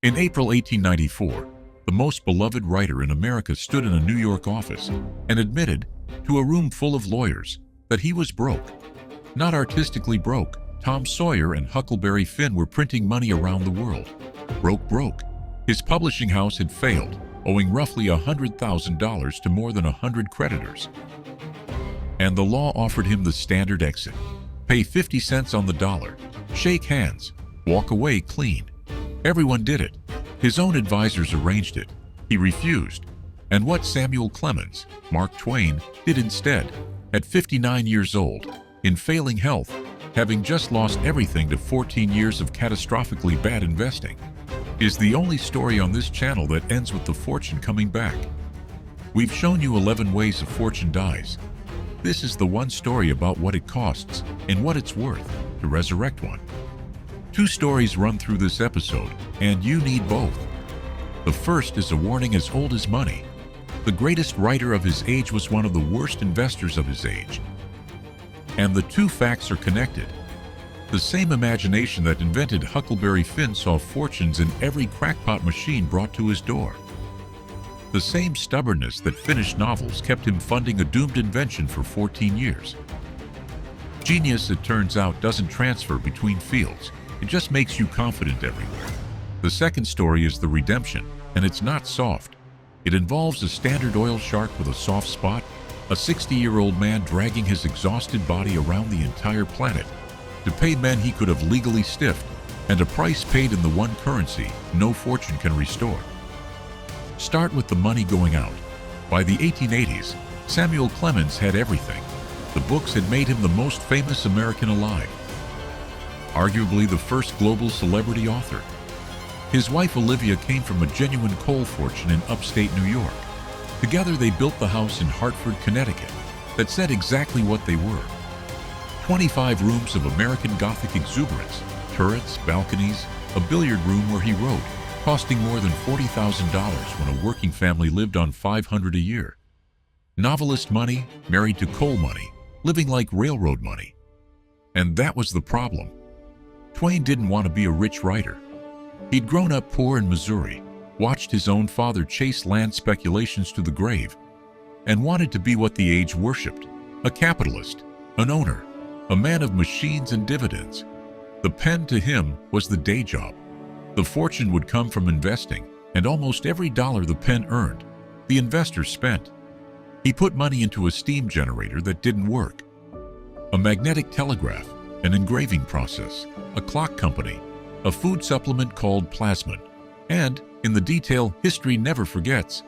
In April 1894, the most beloved writer in America stood in a New York office and admitted to a room full of lawyers that he was broke. Not artistically broke, Tom Sawyer and Huckleberry Finn were printing money around the world. Broke. His publishing house had failed, owing roughly $100,000 to more than 100 creditors. And the law offered him the standard exit. Pay 50 cents on the dollar, shake hands, walk away clean. Everyone did it. His own advisors arranged it. He refused. And what Samuel Clemens, Mark Twain, did instead, at 59 years old, in failing health, having just lost everything to 14 years of catastrophically bad investing, is the only story on this channel that ends with the fortune coming back. We've shown you 11 ways a fortune dies. This is the one story about what it costs and what it's worth to resurrect one. 2 stories run through this episode, and you need both. The first is a warning as old as money. The greatest writer of his age was one of the worst investors of his age. And the 2 facts are connected. The same imagination that invented Huckleberry Finn saw fortunes in every crackpot machine brought to his door. The same stubbornness that finished novels kept him funding a doomed invention for 14 years. Genius, it turns out, doesn't transfer between fields. It just makes you confident everywhere. The second story is the redemption, and it's not soft. It involves a Standard Oil shark with a soft spot, a 60-year-old man dragging his exhausted body around the entire planet to pay men he could have legally stiffed, and a price paid in the one currency no fortune can restore. Start with the money going out. By the 1880s, Samuel Clemens had everything. The books had made him the most famous American alive. Arguably the first global celebrity author. His wife Olivia came from a genuine coal fortune in upstate New York. Together they built the house in Hartford, Connecticut, that said exactly what they were. 25 rooms of American Gothic exuberance, turrets, balconies, a billiard room where he wrote, costing more than $40,000 when a working family lived on $500 a year. Novelist money, married to coal money, living like railroad money. And that was the problem. Twain didn't want to be a rich writer. He'd grown up poor in Missouri, watched his own father chase land speculations to the grave, and wanted to be what the age worshipped, a capitalist, an owner, a man of machines and dividends. The pen to him was the day job. The fortune would come from investing, and almost every dollar the pen earned, the investor spent. He put money into a steam generator that didn't work, a magnetic telegraph, an engraving process, a clock company, a food supplement called plasmon, and, in the detail history never forgets,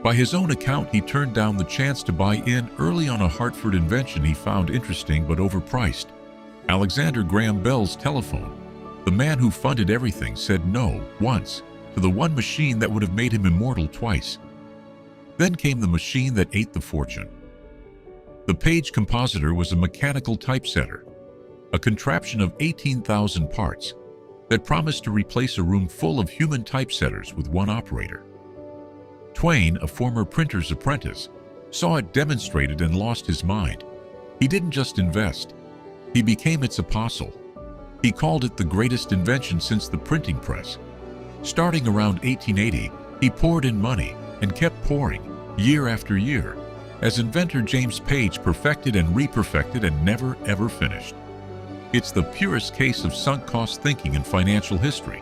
by his own account he turned down the chance to buy in early on a Hartford invention he found interesting but overpriced. Alexander Graham Bell's telephone. The man who funded everything said no once to the one machine that would have made him immortal twice. Then came the machine that ate the fortune. The Paige Compositor was a mechanical typesetter, a contraption of 18,000 parts that promised to replace a room full of human typesetters with one operator. Twain, a former printer's apprentice, saw it demonstrated and lost his mind. He didn't just invest, he became its apostle. He called it the greatest invention since the printing press. Starting around 1880, he poured in money and kept pouring, year after year, as inventor James Paige perfected and re-perfected and never ever finished. It's the purest case of sunk cost thinking in financial history.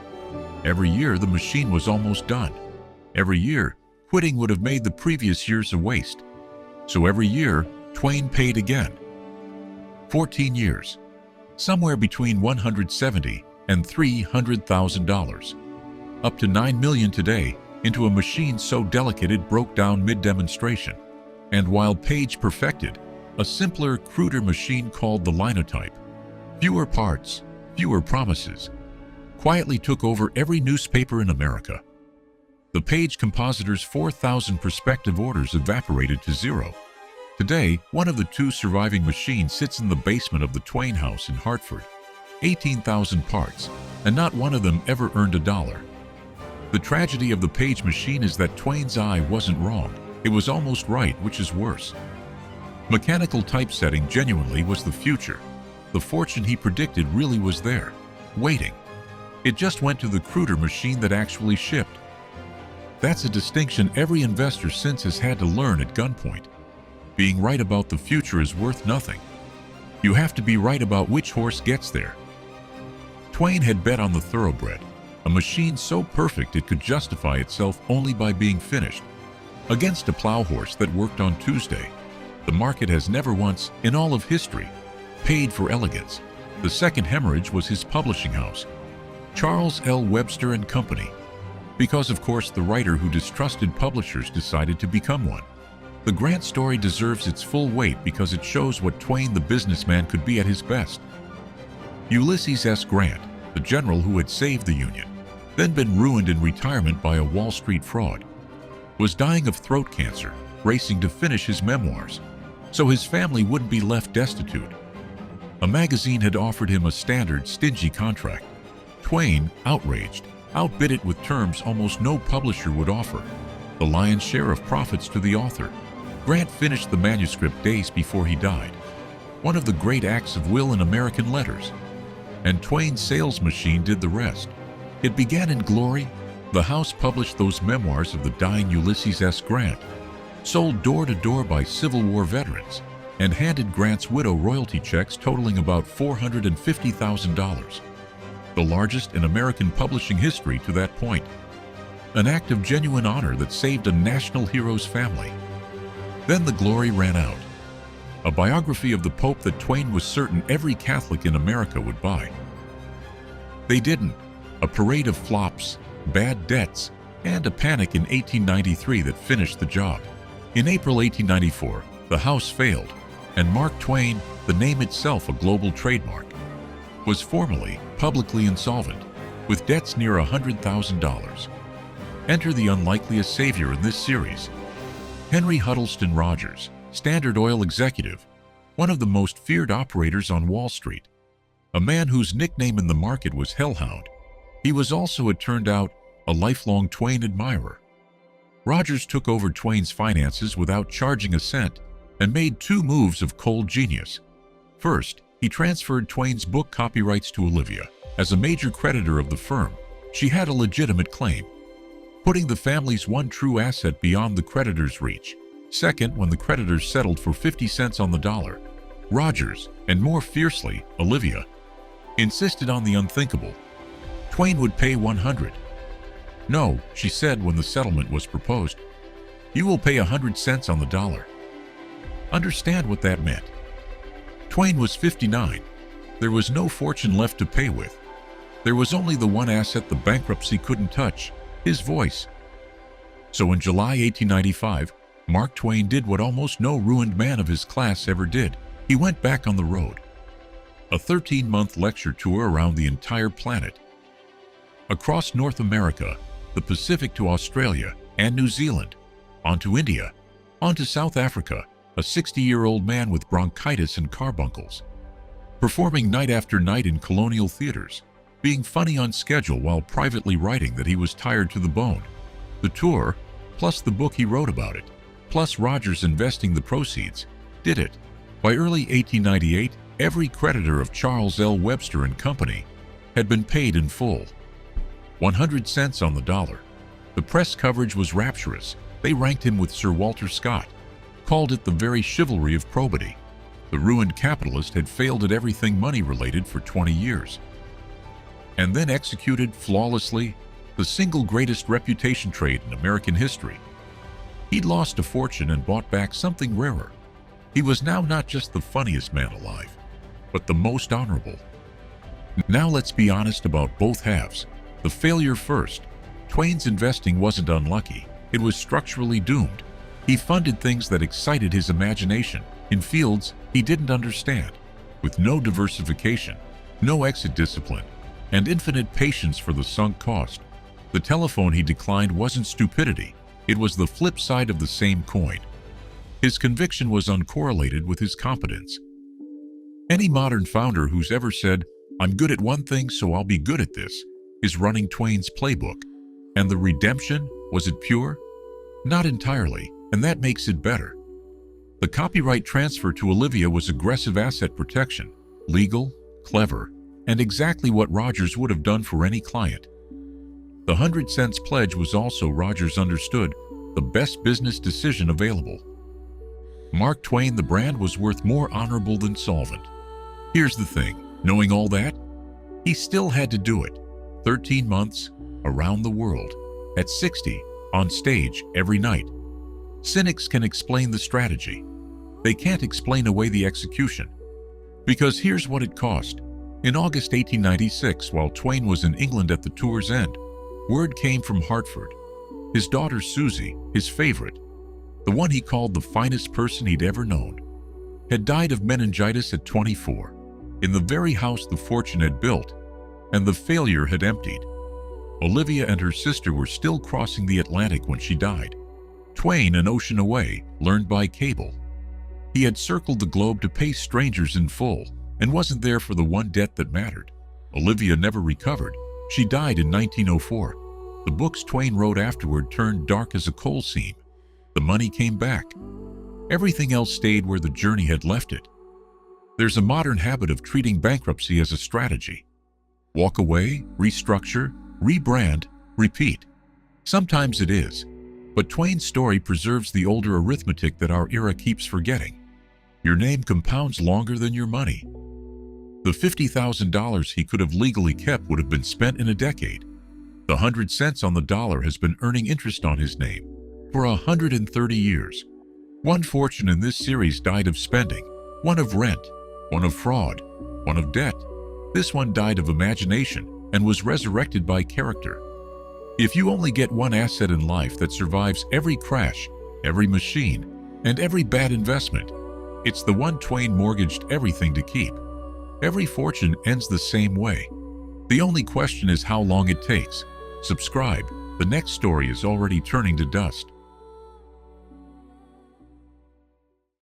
Every year the machine was almost done. Every year, quitting would have made the previous years a waste. So every year, Twain paid again. 14 years. Somewhere between $170,000 and $300,000. Up to $9 million today, into a machine so delicate it broke down mid-demonstration. And while Paige perfected a simpler, cruder machine called the Linotype, fewer parts, fewer promises, quietly took over every newspaper in America. The Paige Compositor's 4,000 prospective orders evaporated to zero. Today, one of the 2 surviving machines sits in the basement of the Twain house in Hartford. 18,000 parts, and not one of them ever earned a dollar. The tragedy of the Paige machine is that Twain's eye wasn't wrong. It was almost right, which is worse. Mechanical typesetting genuinely was the future. The fortune he predicted really was there, waiting. It just went to the cruder machine that actually shipped. That's a distinction every investor since has had to learn at gunpoint. Being right about the future is worth nothing. You have to be right about which horse gets there. Twain had bet on the thoroughbred, a machine so perfect it could justify itself only by being finished, against a plow horse that worked on Tuesday. The market has never once, in all of history, paid for elegance. The second hemorrhage was his publishing house, Charles L. Webster & Company, because of course the writer who distrusted publishers decided to become one. The Grant story deserves its full weight because it shows what Twain the businessman could be at his best. Ulysses S. Grant, the general who had saved the Union, then been ruined in retirement by a Wall Street fraud, was dying of throat cancer, racing to finish his memoirs, so his family wouldn't be left destitute. A magazine had offered him a standard, stingy contract. Twain, outraged, outbid it with terms almost no publisher would offer, the lion's share of profits to the author. Grant finished the manuscript days before he died, one of the great acts of will in American letters, and Twain's sales machine did the rest. It began in glory. The house published those memoirs of the dying Ulysses S. Grant, sold door to door by Civil War veterans, and handed Grant's widow royalty checks totaling about $450,000, the largest in American publishing history to that point. An act of genuine honor that saved a national hero's family. Then the glory ran out. A biography of the Pope that Twain was certain every Catholic in America would buy. They didn't. A parade of flops, bad debts, and a panic in 1893 that finished the job. In April 1894, the house failed, and Mark Twain, the name itself a global trademark, was formally, publicly insolvent, with debts near $100,000. Enter the unlikeliest savior in this series, Henry Huddleston Rogers, Standard Oil executive, one of the most feared operators on Wall Street, a man whose nickname in the market was Hellhound. He was also, it turned out, a lifelong Twain admirer. Rogers took over Twain's finances without charging a cent and made two moves of cold genius. First, he transferred Twain's book copyrights to Olivia. As a major creditor of the firm, she had a legitimate claim, putting the family's one true asset beyond the creditor's reach. Second, when the creditors settled for 50 cents on the dollar, Rogers, and more fiercely, Olivia, insisted on the unthinkable. Twain would pay 100. No, she said when the settlement was proposed, you will pay 100 cents on the dollar. Understand what that meant. Twain was 59. There was no fortune left to pay with. There was only the one asset the bankruptcy couldn't touch, his voice. So in July 1895, Mark Twain did what almost no ruined man of his class ever did. He went back on the road. A 13-month lecture tour around the entire planet. Across North America, the Pacific to Australia and New Zealand, onto India, onto South Africa, a 60-year-old man with bronchitis and carbuncles, performing night after night in colonial theaters, being funny on schedule while privately writing that he was tired to the bone. The tour, plus the book he wrote about it, plus Rogers investing the proceeds, did it. By early 1898, every creditor of Charles L. Webster & Company had been paid in full. 100 cents on the dollar. The press coverage was rapturous. They ranked him with Sir Walter Scott, called it the very chivalry of probity. The ruined capitalist had failed at everything money-related for 20 years, and then executed flawlessly the single greatest reputation trade in American history. He'd lost a fortune and bought back something rarer. He was now not just the funniest man alive, but the most honorable. Now let's be honest about both halves. The failure first. Twain's investing wasn't unlucky. It was structurally doomed. He funded things that excited his imagination in fields he didn't understand, with no diversification, no exit discipline, and infinite patience for the sunk cost. The telephone he declined wasn't stupidity. It was the flip side of the same coin. His conviction was uncorrelated with his competence. Any modern founder who's ever said, "I'm good at one thing, so I'll be good at this," is running Twain's playbook. And the redemption, was it pure? Not entirely, and that makes it better. The copyright transfer to Olivia was aggressive asset protection, legal, clever, and exactly what Rogers would have done for any client. The 100 cents pledge was also, Rogers understood, the best business decision available. Mark Twain, the brand, was worth more honorable than solvent. Here's the thing, knowing all that, he still had to do it. 13 months, around the world, at 60, on stage every night. Cynics can explain the strategy. They can't explain away the execution. Because here's what it cost. In August 1896, while Twain was in England at the tour's end, word came from Hartford. His daughter Susie, his favorite, the one he called the finest person he'd ever known, had died of meningitis at 24, in the very house the fortune had built, and the failure had emptied. Olivia and her sister were still crossing the Atlantic when she died. Twain, an ocean away, learned by cable. He had circled the globe to pay strangers in full, and wasn't there for the one debt that mattered. Olivia never recovered. She died in 1904. The books Twain wrote afterward turned dark as a coal seam. The money came back. Everything else stayed where the journey had left it. There's a modern habit of treating bankruptcy as a strategy. Walk away, restructure, rebrand, repeat. Sometimes it is, but Twain's story preserves the older arithmetic that our era keeps forgetting. Your name compounds longer than your money. The $50,000 he could have legally kept would have been spent in a decade. The 100 cents on the dollar has been earning interest on his name for 130 years. One fortune in this series died of spending, one of rent, one of fraud, one of debt. This one died of imagination and was resurrected by character. If you only get one asset in life that survives every crash, every machine, and every bad investment, it's the one Twain mortgaged everything to keep. Every fortune ends the same way. The only question is how long it takes. Subscribe. The next story is already turning to dust.